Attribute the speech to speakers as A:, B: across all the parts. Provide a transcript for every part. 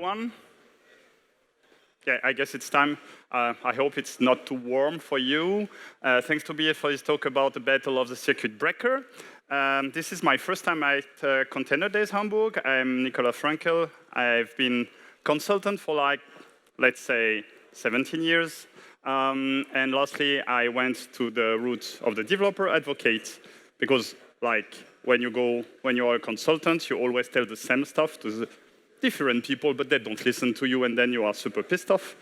A: everyone. Yeah, I guess it's time. I hope it's not too warm for you. Thanks to BA for this talk about the battle of the circuit breaker. This is my first time at ContainerDays Hamburg. I'm Nicolas Frankel. I've been consultant for like, let's say, 17 years. And lastly, I went to the route of the developer advocate because, like, when you're a consultant, you always tell the same stuff to the different people, but they don't listen to you, and then you are super pissed off.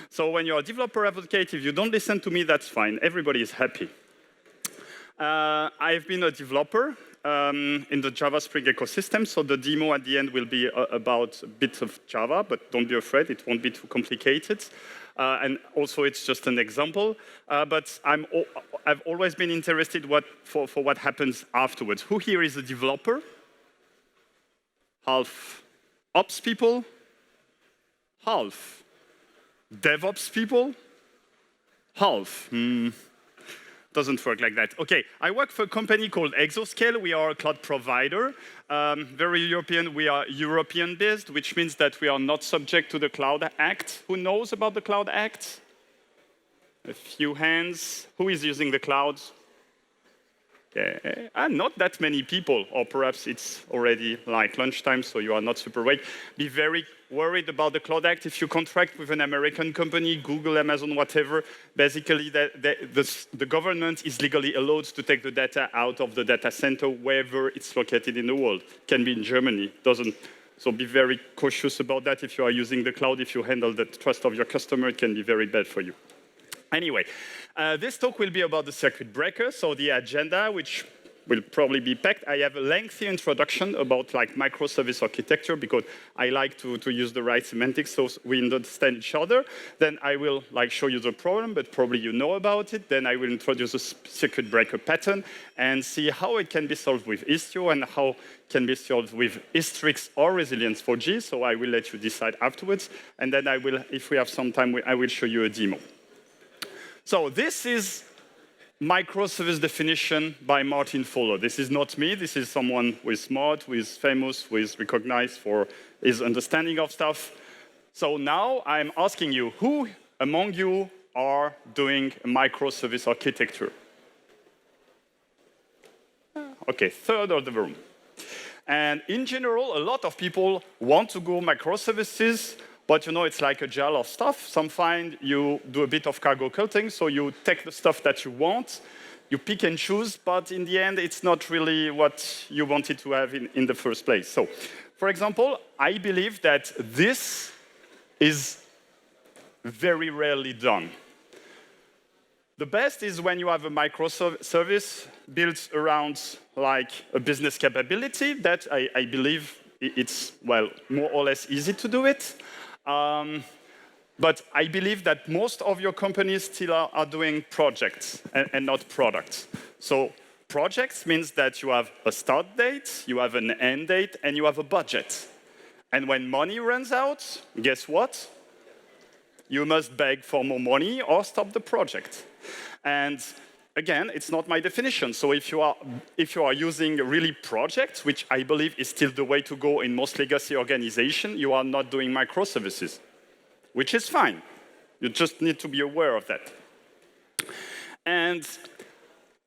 A: So when you're a developer advocate, if you don't listen to me, that's fine. Everybody is happy. I've been a developer in the Java Spring ecosystem, so the demo at the end will be about a bit of Java, but don't be afraid, it won't be too complicated. And also, it's just an example. But I've always been interested for what happens afterwards. Who here is a developer? Half ops people? Half DevOps people? Half. Doesn't work like that. Okay, I work for a company called Exoscale. We are a cloud provider. Very European. We are European-based, which means that we are not subject to the Cloud Act. Who knows about the Cloud Act? A few hands. Who is using the cloud? Not that many people, or perhaps it's already like lunchtime, so you are not super awake. Be very worried about the Cloud Act. If you contract with an American company, Google, Amazon, whatever, basically the government is legally allowed to take the data out of the data center wherever it's located in the world. Can be in Germany, doesn't. So be very cautious about that if you are using the cloud. If you handle the trust of your customer, it can be very bad for you. Anyway, this talk will be about the circuit breaker, so the agenda, which will probably be packed. I have a lengthy introduction about like microservice architecture because I like to use the right semantics so we understand each other. Then I will like show you the problem, but probably you know about it. Then I will introduce a circuit breaker pattern and see how it can be solved with Istio and how it can be solved with Hystrix or Resilience 4G. So I will let you decide afterwards. And then I will, if we have some time, I will show you a demo. So this is microservice definition by Martin Fowler. This is not me. This is someone who is smart, who is famous, who is recognized for his understanding of stuff. So now I'm asking you, who among you are doing a microservice architecture? Okay, third of the room. And in general, a lot of people want to go microservices. But you know, it's like a jar of stuff. Some find you do a bit of cargo culting, so you take the stuff that you want, you pick and choose, but in the end, it's not really what you wanted to have in the first place. So, for example, I believe that this is very rarely done. The best is when you have a microservice built around like a business capability that I believe it's, well, more or less easy to do it. But I believe that most of your companies still are doing projects and not products. So projects means that you have a start date, you have an end date, and you have a budget. And when money runs out, guess what? You must beg for more money or stop the project. And again, it's not my definition. So if you are using really projects, which I believe is still the way to go in most legacy organizations, you are not doing microservices, which is fine. You just need to be aware of that. And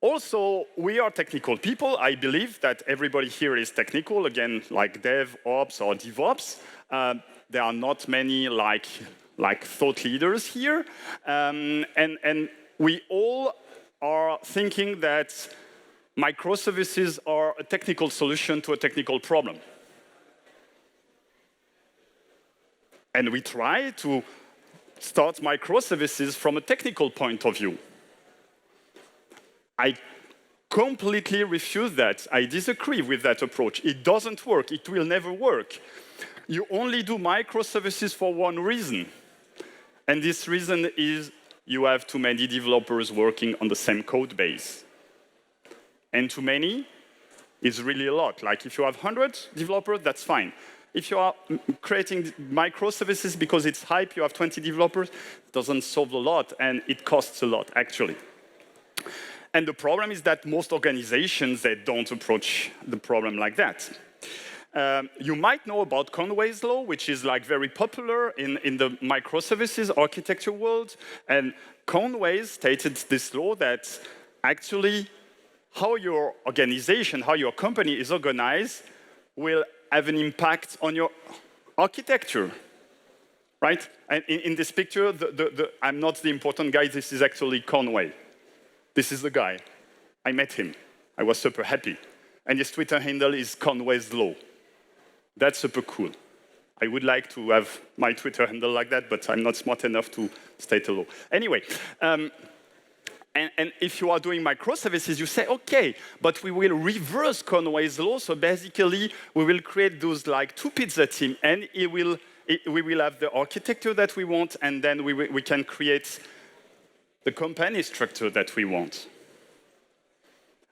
A: also, we are technical people. I believe that everybody here is technical, again, like DevOps or DevOps. There are not many like thought leaders here. And we all are thinking that microservices are a technical solution to a technical problem. And we try to start microservices from a technical point of view. I completely refuse that. I disagree with that approach. It doesn't work. It will never work. You only do microservices for one reason. And this reason is you have too many developers working on the same code base. And too many is really a lot. Like if you have 100 developers, that's fine. If you are creating microservices because it's hype, you have 20 developers, it doesn't solve a lot, and it costs a lot, actually. And the problem is that most organizations, they don't approach the problem like that. You might know about Conways Law, which is like very popular in the microservices architecture world. And Conways stated this law that actually how your organization, how your company is organized will have an impact on your architecture, right? And in this picture, I'm not the important guy. This is actually Conway. This is the guy. I met him. I was super happy. And his Twitter handle is Conways Law. That's super cool. I would like to have my Twitter handle like that, but I'm not smart enough to state a law. Anyway, and if you are doing microservices, you say, okay, but we will reverse Conway's law. So basically, we will create those like two pizza teams, and we will have the architecture that we want, and then we can create the company structure that we want.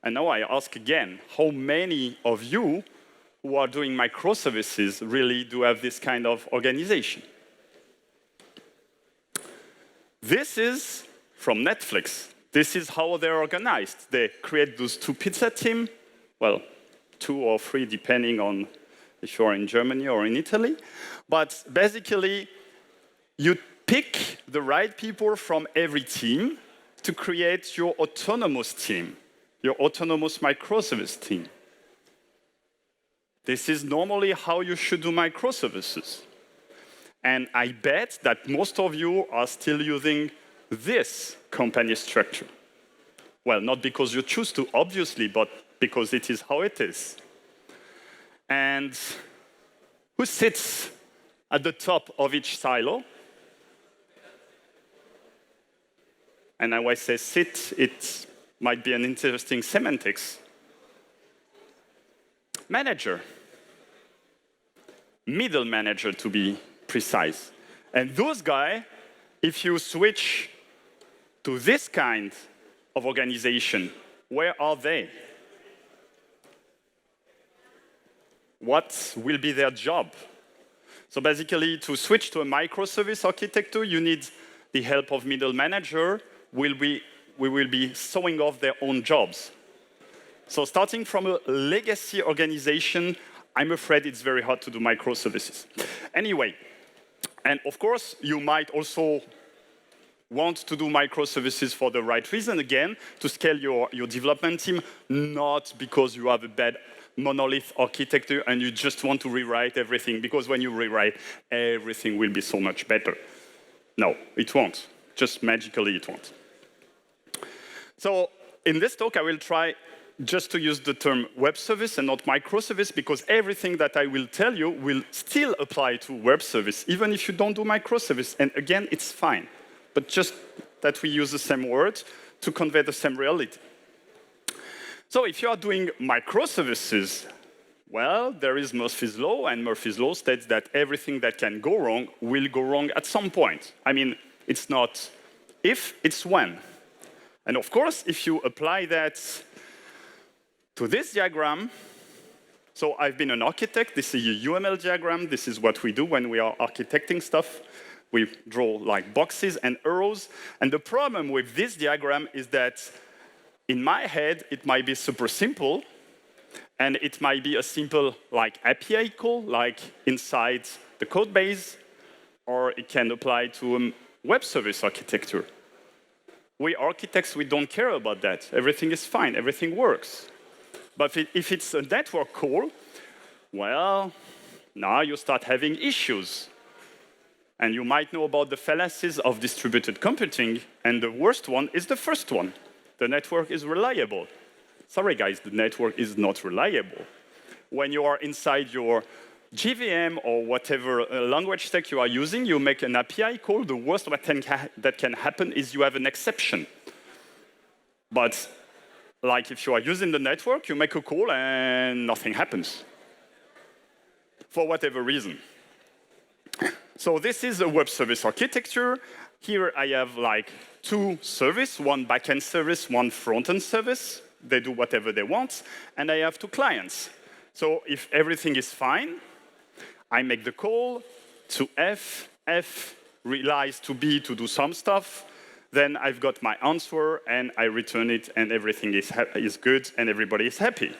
A: And now I ask again, how many of you who are doing microservices really do have this kind of organization? This is from Netflix. This is how they're organized. They create those two pizza teams, well, 2 or 3 depending on if you're in Germany or in Italy. But basically, you pick the right people from every team to create your autonomous team, your autonomous microservice team. This is normally how you should do microservices. And I bet that most of you are still using this company structure. Well, not because you choose to, obviously, but because it is how it is. And who sits at the top of each silo? And now I say sit, it might be an interesting semantics. Manager. Middle manager, to be precise. And those guys, if you switch to this kind of organization, where are they? What will be their job? So basically, to switch to a microservice architecture, you need the help of middle manager. We will be sewing off their own jobs. So starting from a legacy organization, I'm afraid it's very hard to do microservices. Anyway, and of course, you might also want to do microservices for the right reason, again, to scale your development team, not because you have a bad monolith architecture and you just want to rewrite everything, because when you rewrite, everything will be so much better. No, it won't. Just magically, it won't. So in this talk, I will try just to use the term web service and not microservice, because everything that I will tell you will still apply to web service, even if you don't do microservice. And again, it's fine. But just that we use the same word to convey the same reality. So if you are doing microservices, well, there is Murphy's Law, and Murphy's Law states that everything that can go wrong will go wrong at some point. I mean, it's not if, it's when. And of course, if you apply that to this diagram, so I've been an architect. This is a UML diagram. This is what we do when we are architecting stuff. We draw like boxes and arrows. And the problem with this diagram is that in my head, it might be super simple. And it might be a simple like API call, like inside the code base. Or it can apply to a web service architecture. We architects, we don't care about that. Everything is fine. Everything works. But if it's a network call, well, now you start having issues. And you might know about the fallacies of distributed computing, and the worst one is the first one. The network is reliable. Sorry, guys, the network is not reliable. When you are inside your JVM or whatever language stack you are using, you make an API call. The worst that can happen is you have an exception. But like if you are using the network, you make a call and nothing happens, for whatever reason. So this is a web service architecture. Here I have like 2 services, one backend service, one front-end service. They do whatever they want. And I have 2 clients. So if everything is fine, I make the call to F. F relies to B to do some stuff. Then I've got my answer, and I return it, and everything is good, and everybody is happy.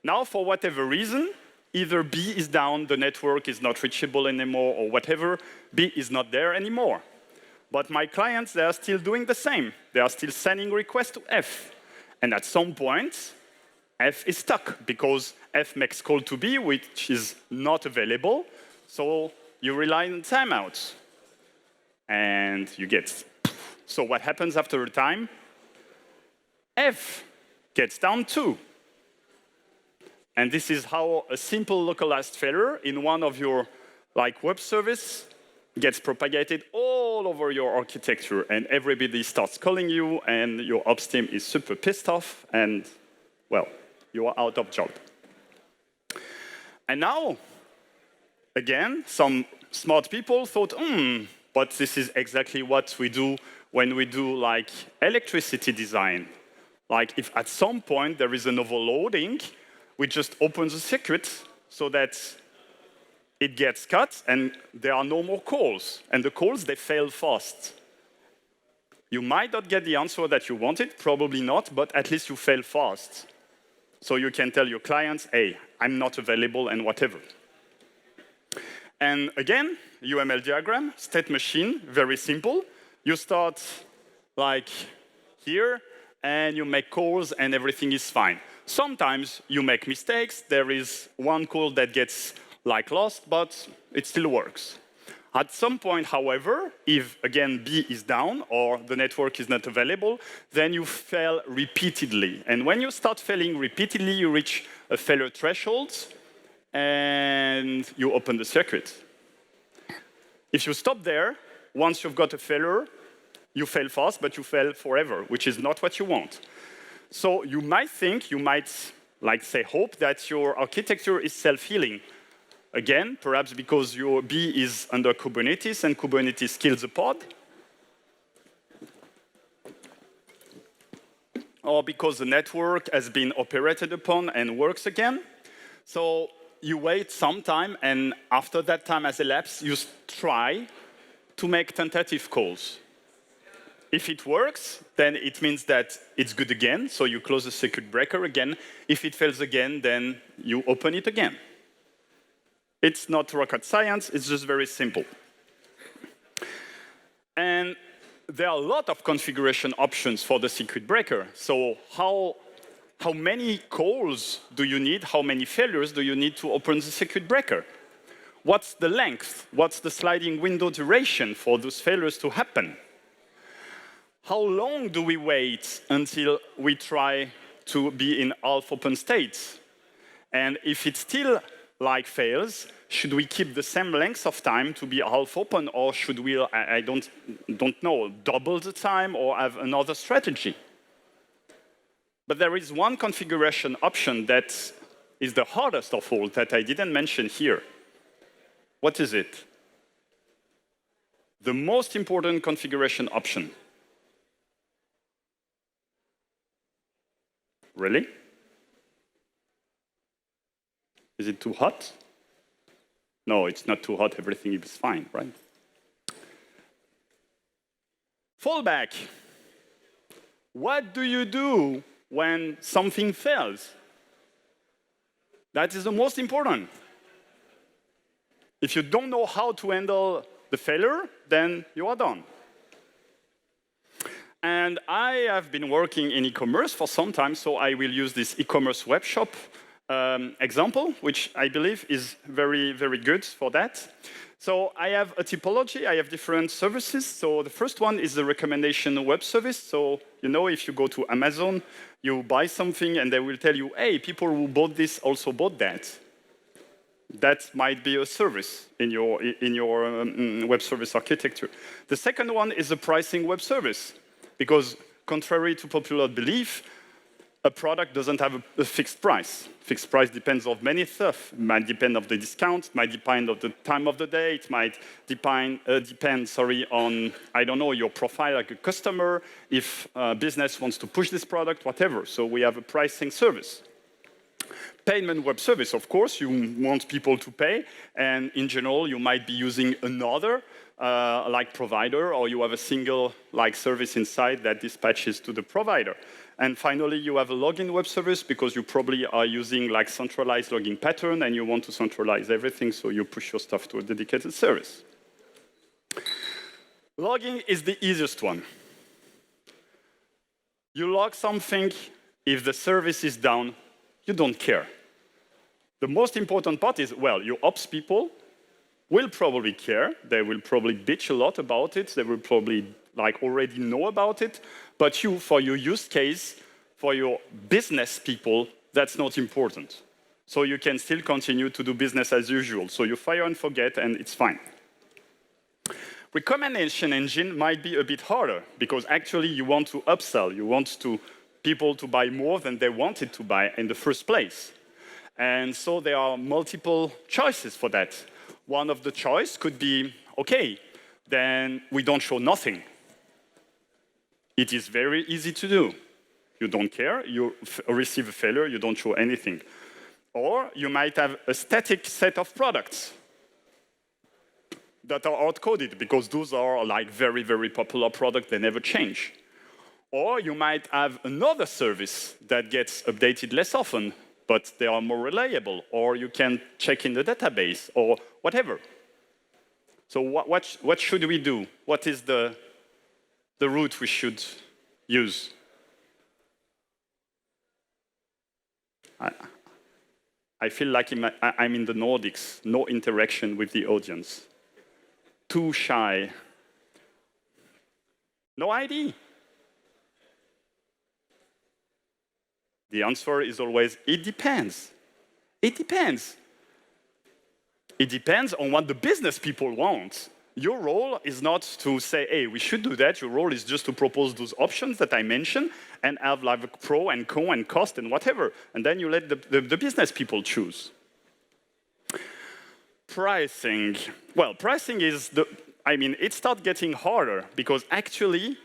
A: Now, for whatever reason, either B is down, the network is not reachable anymore, or whatever, B is not there anymore. But my clients, they are still doing the same. They are still sending requests to F. And at some point, F is stuck because F makes call to B, which is not available. So you rely on timeouts. And you get. So what happens after a time? F gets down too. And this is how a simple localized failure in one of your web service gets propagated all over your architecture, and everybody starts calling you, and your ops team is super pissed off, and, well, you are out of job. And now, again, some smart people thought, but this is exactly what we do when we do, electricity design. If at some point there is an overloading, we just open the circuit so that it gets cut, and there are no more calls. And the calls, they fail fast. You might not get the answer that you wanted, probably not, but at least you fail fast. So you can tell your clients, hey, I'm not available, and whatever. And again, UML diagram, state machine, very simple. You start here, and you make calls, and everything is fine. Sometimes you make mistakes. There is one call that gets lost, but it still works. At some point, however, if, again, B is down or the network is not available, then you fail repeatedly. And when you start failing repeatedly, you reach a failure threshold, and you open the circuit. If you stop there, once you've got a failure, you fail fast, but you fail forever, which is not what you want. So you might think, hope that your architecture is self-healing. Again, perhaps because your B is under Kubernetes, and Kubernetes kills the pod. Or because the network has been operated upon and works again. So you wait some time, and after that time has elapsed, you try to make tentative calls. If it works, then it means that it's good again, so you close the circuit breaker again. If it fails again, then you open it again. It's not rocket science, it's just very simple. And there are a lot of configuration options for the circuit breaker. So how many calls do you need? How many failures do you need to open the circuit breaker? What's the length? What's the sliding window duration for those failures to happen? How long do we wait until we try to be in half open state? And if it still fails, should we keep the same length of time to be half open, or should we, I don't know, double the time or have another strategy? But there is one configuration option that is the hardest of all that I didn't mention here. What is it? The most important configuration option. Really? Is it too hot? No, it's not too hot. Everything is fine, right? Fallback. What do you do when something fails? That is the most important. If you don't know how to handle the failure, then you are done. And I have been working in e-commerce for some time, so I will use this e-commerce web shop example, which I believe is very, very good for that. So I have a typology. I have different services. So the first one is the recommendation web service. So if you go to Amazon, you buy something, and they will tell you, hey, people who bought this also bought that. That might be a service in your web service architecture. The second one is the pricing web service. Because contrary to popular belief, a product doesn't have a fixed price. Fixed price depends on many stuff. It might depend on the discount, it might depend on the time of the day, it might depend on, I don't know, your profile like a customer, if a business wants to push this product, whatever. So we have a pricing service. Payment web service, of course, you want people to pay, and in general, you might be using another provider, or you have a single service inside that dispatches to the provider. And finally, you have a login web service because you probably are using like centralized logging pattern and you want to centralize everything, so you push your stuff to a dedicated service. Logging is the easiest one. You log something, if the service is down, you don't care. The most important part is, well, your ops people will probably care. They will probably bitch a lot about it. They will probably like already know about it. But you, for your use case, for your business people, that's not important. So you can still continue to do business as usual. So you fire and forget, and it's fine. Recommendation engine might be a bit harder because actually you want to upsell. You want people to buy more than they wanted to buy in the first place. And so there are multiple choices for that. One of the choice could be, okay, then we don't show nothing. It is very easy to do. You don't care, you receive a failure, you don't show anything. Or you might have a static set of products that are hard-coded because those are like very, very popular products, they never change. Or you might have another service that gets updated less often, but they are more reliable, or you can check in the database, or whatever. So what should we do? What is the route we should use? I feel like I'm in the Nordics, no interaction with the audience. Too shy. No ID. The answer is always, it depends. It depends. It depends on what the business people want. Your role is not to say, hey, we should do that. Your role is just to propose those options that I mentioned and have like a pro and con and cost and whatever. And then you let the business people choose. Pricing. Well, pricing is it starts getting harder because actually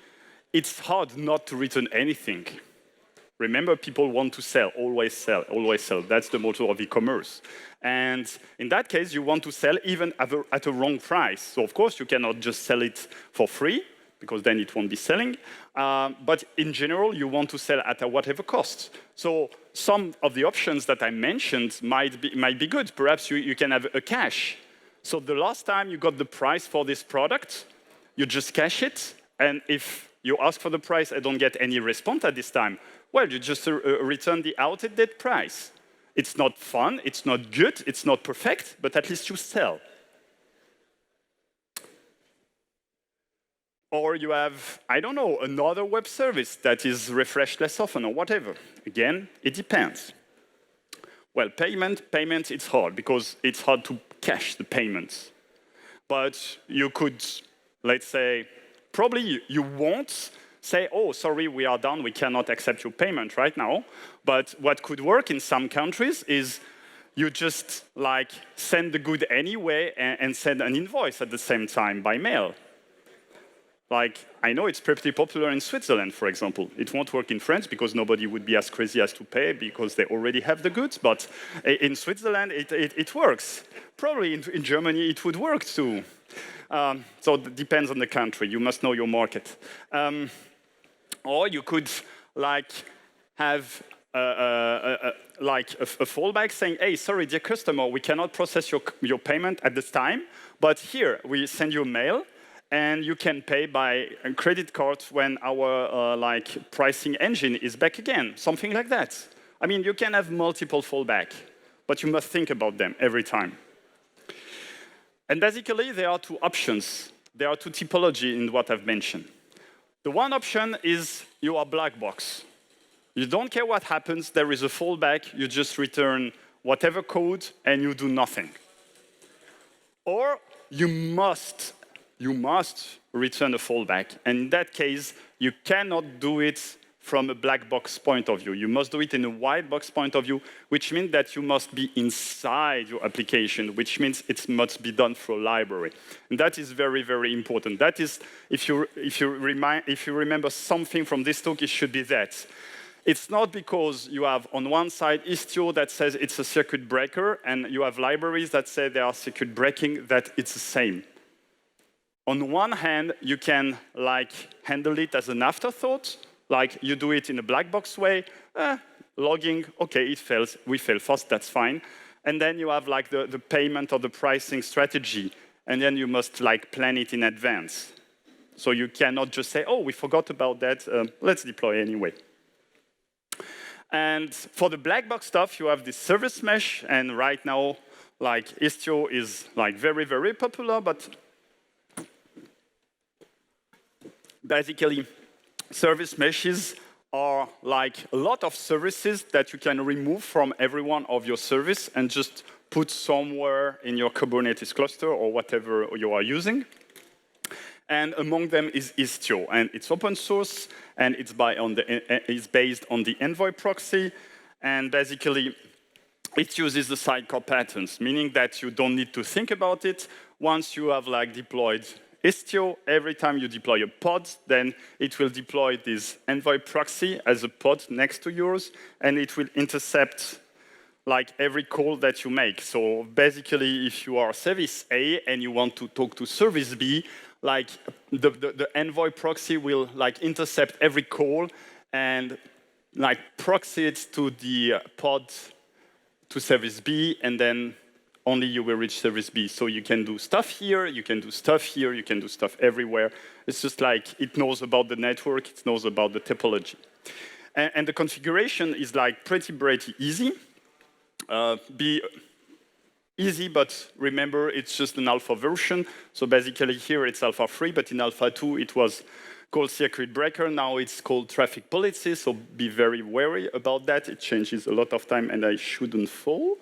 A: it's hard not to return anything. Remember, people want to sell, always sell, always sell. That's the motto of e-commerce. And in that case, you want to sell even at a wrong price. So of course, you cannot just sell it for free, because then it won't be selling. But in general, you want to sell at a whatever cost. So some of the options that I mentioned might be good. Perhaps you can have a cache. So the last time you got the price for this product, you just cache it. And if you ask for the price, I don't get any response at this time, well, you just return the outdated price. It's not fun, it's not good, it's not perfect, but at least you sell. Or you have, I don't know, another web service that is refreshed less often or whatever. Again, it depends. Well, payment, it's hard because it's hard to cache the payments. But you could, let's say, probably you won't say, oh, sorry, we are done, we cannot accept your payment right now. But what could work in some countries is you just like send the good anyway and send an invoice at the same time by mail. Like, I know it's pretty popular in Switzerland, for example. It won't work in France because nobody would be as crazy as to pay because they already have the goods. But in Switzerland, it works. Probably in Germany, it would work too. So it depends on the country. You must know your market. Or you could like have a fallback saying, hey, sorry, dear customer, we cannot process your payment at this time, but here, we send you a mail, and you can pay by a credit card when our pricing engine is back again, something like that. I mean, you can have multiple fallback, but you must think about them every time. And basically, there are two options. There are two typologies in what I've mentioned. The one option is you are black box. You don't care what happens, there is a fallback, you just return whatever code and you do nothing. Or you must return a fallback. And in that case, you cannot do it from a black box point of view. You must do it in a white box point of view, which means that you must be inside your application, which means it must be done through a library. And that is very, very important. That is, if you remember something from this talk, it should be that. It's not because you have on one side Istio that says it's a circuit breaker, and you have libraries that say they are circuit breaking, that it's the same. On one hand, you can handle it as an afterthought. like you do it in a black box way, logging, okay, it fails, we fail fast, that's fine. And then you have like the payment or the pricing strategy, and then you must like plan it in advance. So you cannot just say, oh, we forgot about that, let's deploy anyway. And for the black box stuff, you have this service mesh, and right now, like Istio is like very, very popular, but basically, service meshes are like a lot of services that you can remove from every one of your service and just put somewhere in your Kubernetes cluster or whatever you are using. And among them is Istio, and it's open source, and it's based on the Envoy proxy, and basically it uses the sidecar patterns, meaning that you don't need to think about it. Once you have like deployed Istio, every time you deploy a pod, then it will deploy this Envoy proxy as a pod next to yours, and it will intercept like every call that you make. So basically, if you are service A and you want to talk to service B, like the Envoy proxy will like intercept every call and like proxy it to the pod to service B, and then only you will reach service B. So you can do stuff here, you can do stuff here, you can do stuff everywhere. It's just like it knows about the network, it knows about the topology. And the configuration is like pretty easy. Be easy, but remember, it's just an alpha version. So basically here it's alpha 3, but in alpha 2 it was called circuit breaker. Now it's called traffic policy, so be very wary about that. It changes a lot of time, and I shouldn't fall.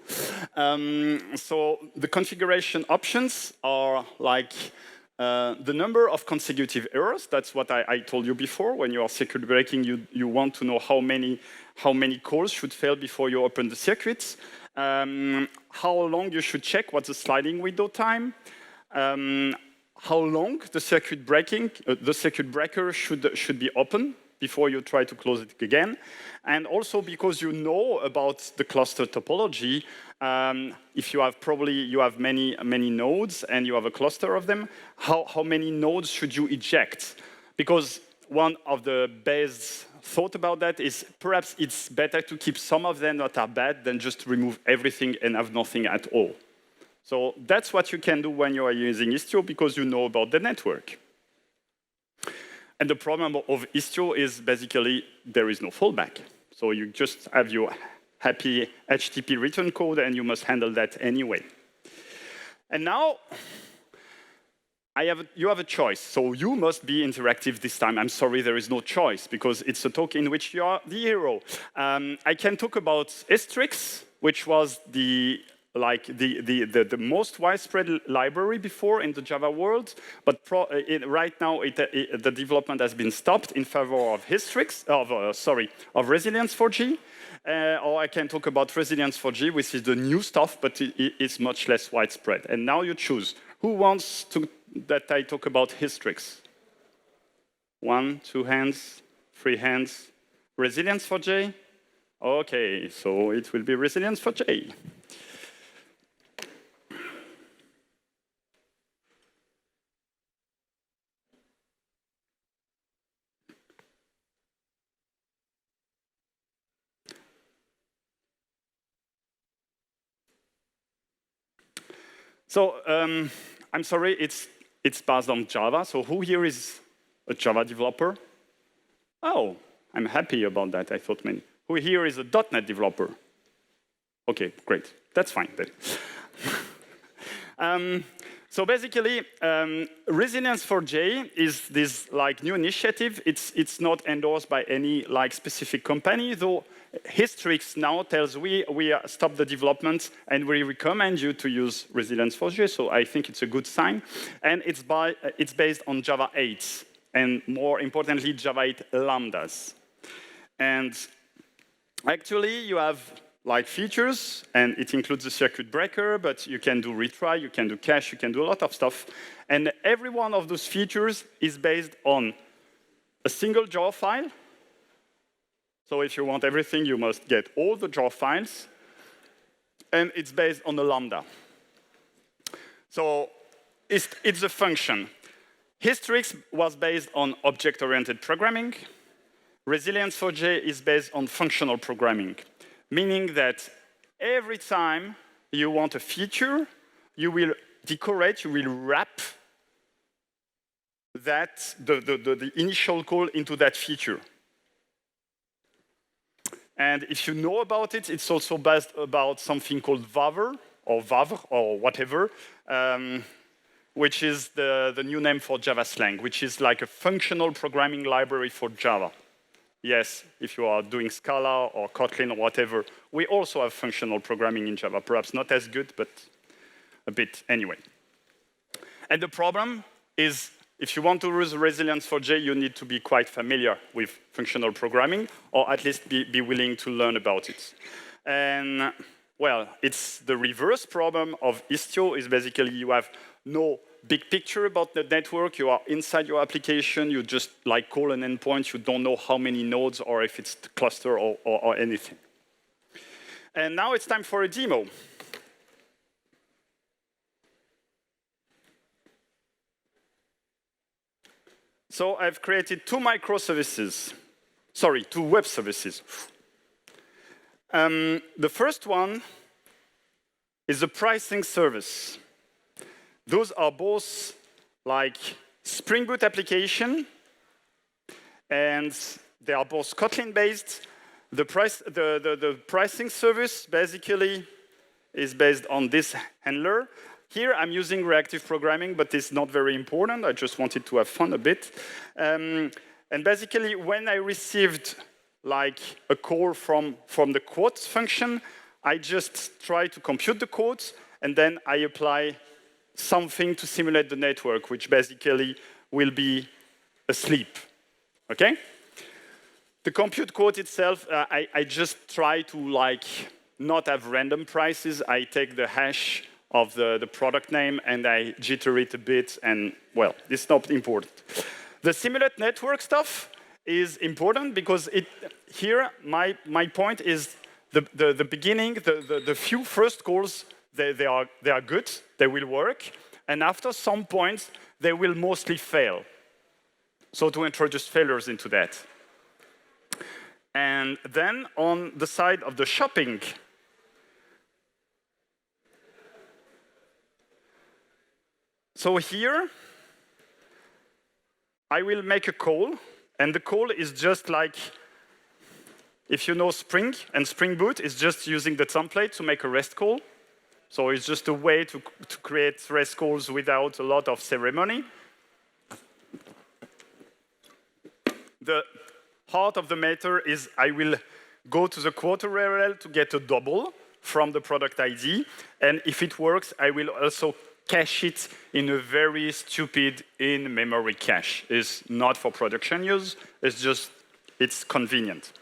A: So the configuration options are like the number of consecutive errors. That's what I told you before. When you are circuit breaking, you want to know how many calls should fail before you open the circuits. How long you should check, what's the sliding window time, how long the circuit breaker should be open before you try to close it again. And also because you know about the cluster topology, if you have many nodes and you have a cluster of them, how many nodes should you eject? Because one of the best thought about that is perhaps it's better to keep some of them that are bad than just remove everything and have nothing at all. So that's what you can do when you are using Istio, because you know about the network. And the problem of Istio is basically there is no fallback. So you just have your happy HTTP return code, and you must handle that anyway. And now, you have a choice. So you must be interactive this time. I'm sorry, there is no choice, because it's a talk in which you are the hero. I can talk about Hystrix, which was the most widespread library before in the Java world, but right now the development has been stopped in favor of of Resilience4G. Or I can talk about Resilience4G, which is the new stuff, but it's much less widespread. And now you choose. Who wants that I talk about Hystrix? 1, 2 hands, 3 hands. Resilience4J? Okay, so it will be Resilience4J. So I'm sorry, it's passed on Java. So who here is a Java developer? Oh, I'm happy about that. I thought many. Who here is a .NET developer? Okay, great. That's fine then. So basically, Resilience4J is this like new initiative. It's not endorsed by any like specific company, though Hystrix now tells we stop the development and we recommend you to use Resilience4J. So I think it's a good sign, and it's based on Java 8, and more importantly, Java 8 lambdas. And actually, you have like features, and it includes the circuit breaker, but you can do retry, you can do cache, you can do a lot of stuff. And every one of those features is based on a single jar file. So if you want everything, you must get all the jar files. And it's based on a lambda. So it's a function. Hystrix was based on object-oriented programming. Resilience4j is based on functional programming, meaning that every time you want a feature, you will decorate, you will wrap that, the initial call into that feature. And if you know about it, it's also based about something called Vavr or whatever, which is the new name for Java slang, which is like a functional programming library for Java. Yes, if you are doing Scala or Kotlin or whatever, we also have functional programming in Java. Perhaps not as good, but a bit anyway. And the problem is, if you want to use Resilience4j, you need to be quite familiar with functional programming, or at least be willing to learn about it. And, well, it's the reverse problem of Istio, is basically you have no big picture about the network. You are inside your application. You just like call an endpoint. You don't know how many nodes or if it's the cluster or anything. And now it's time for a demo. So I've created two microservices. Sorry, two web services. The first one is a pricing service. Those are both like Spring Boot application, and they are both Kotlin-based. The pricing service basically is based on this handler. Here I'm using reactive programming, but it's not very important. I just wanted to have fun a bit. And basically, when I received like a call from the quotes function, I just try to compute the quotes, and then I apply something to simulate the network, which basically will be asleep, okay? The compute quote itself, I just try to like not have random prices. I take the hash of the product name and I jitter it a bit, and well, it's not important. The simulate network stuff is important because here my point is the beginning, the few first calls, they are good, they will work, and after some point, they will mostly fail. So to introduce failures into that. And then on the side of the shopping, so here, I will make a call, and the call is just like, if you know Spring and Spring Boot, is just using the template to make a REST call. So it's just a way to create REST calls without a lot of ceremony. The heart of the matter is I will go to the quote URL to get a double from the product ID. And if it works, I will also cache it in a very stupid in-memory cache. It's not for production use. It's convenient.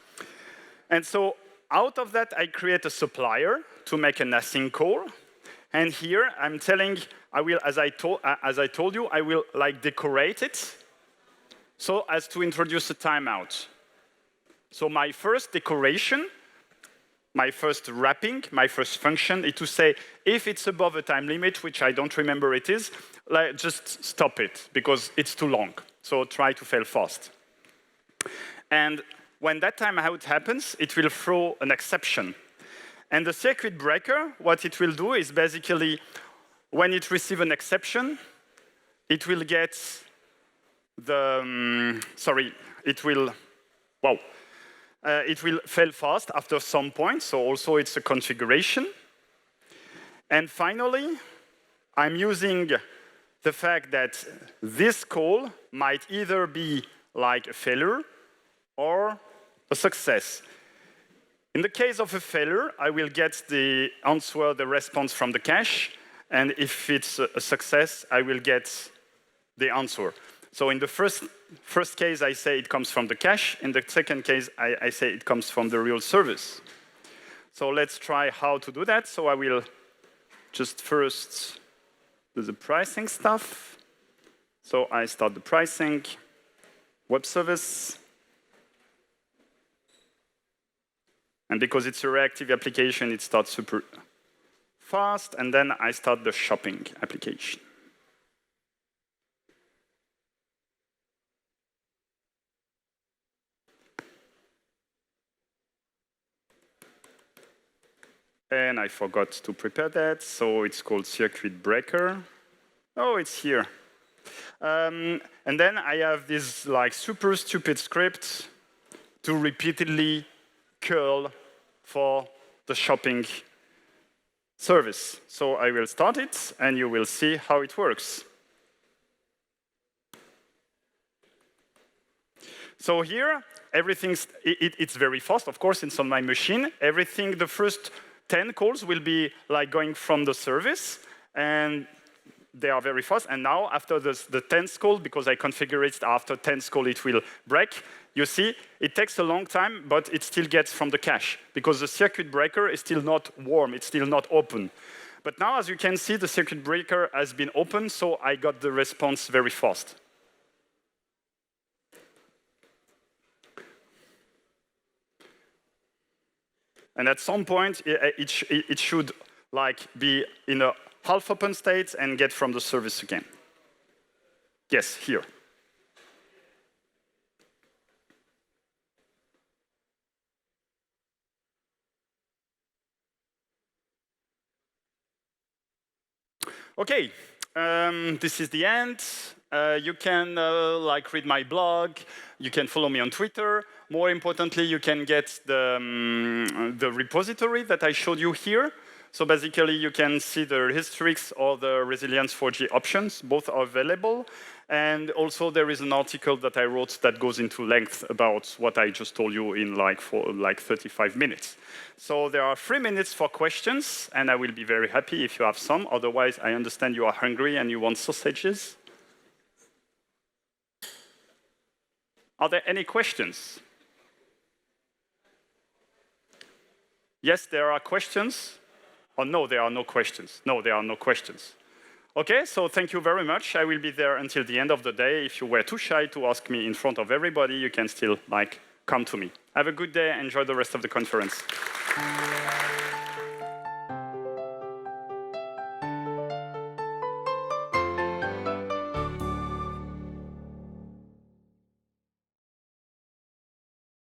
A: And so out of that, I create a supplier to make an async call. And here, I'm telling, I will, as I told you, I will like decorate it so as to introduce a timeout. So my first decoration, my first wrapping, my first function is to say, if it's above a time limit, which I don't remember it is, like, just stop it, because it's too long. So try to fail fast. And when that timeout happens, it will throw an exception. And the circuit breaker, what it will do is basically, when it receives an exception, it will get it will fail fast after some point, so also it's a configuration. And finally, I'm using the fact that this call might either be like a failure or a success. In the case of a failure, I will get the answer, the response from the cache, and if it's a success, I will get the answer. So in the first case, I say it comes from the cache. In the second case, I say it comes from the real service. So let's try how to do that. So I will just first do the pricing stuff. So I start the pricing, web service. And because it's a reactive application, it starts super fast. And then I start the shopping application. And I forgot to prepare that, so it's called circuit breaker. Oh, it's here. And then I have this like super stupid script to repeatedly curl for the shopping service. So I will start it, and you will see how it works. So here, it's very fast, of course, it's on my machine. Everything, the first 10 calls will be like going from the service, and they are very fast. And now, after the 10th call, because I configure it after 10th call, it will break. You see, it takes a long time, but it still gets from the cache, because the circuit breaker is still not warm, it's still not open. But now, as you can see, the circuit breaker has been opened, so I got the response very fast. And at some point, it should like be in a half open state and get from the service again. Yes, here. Okay, this is the end. You can like read my blog. You can follow me on Twitter. More importantly, you can get the repository that I showed you here. So basically, you can see the Hystrix or the Resilience 4G options. Both are available. And also, there is an article that I wrote that goes into length about what I just told you in like 35 minutes. So there are 3 minutes for questions, and I will be very happy if you have some. Otherwise, I understand you are hungry and you want sausages. Are there any questions? Yes, there are questions. Oh, no, there are no questions. No, there are no questions. Okay, so thank you very much. I will be there until the end of the day. If you were too shy to ask me in front of everybody, you can still come to me. Have a good day. Enjoy the rest of the conference.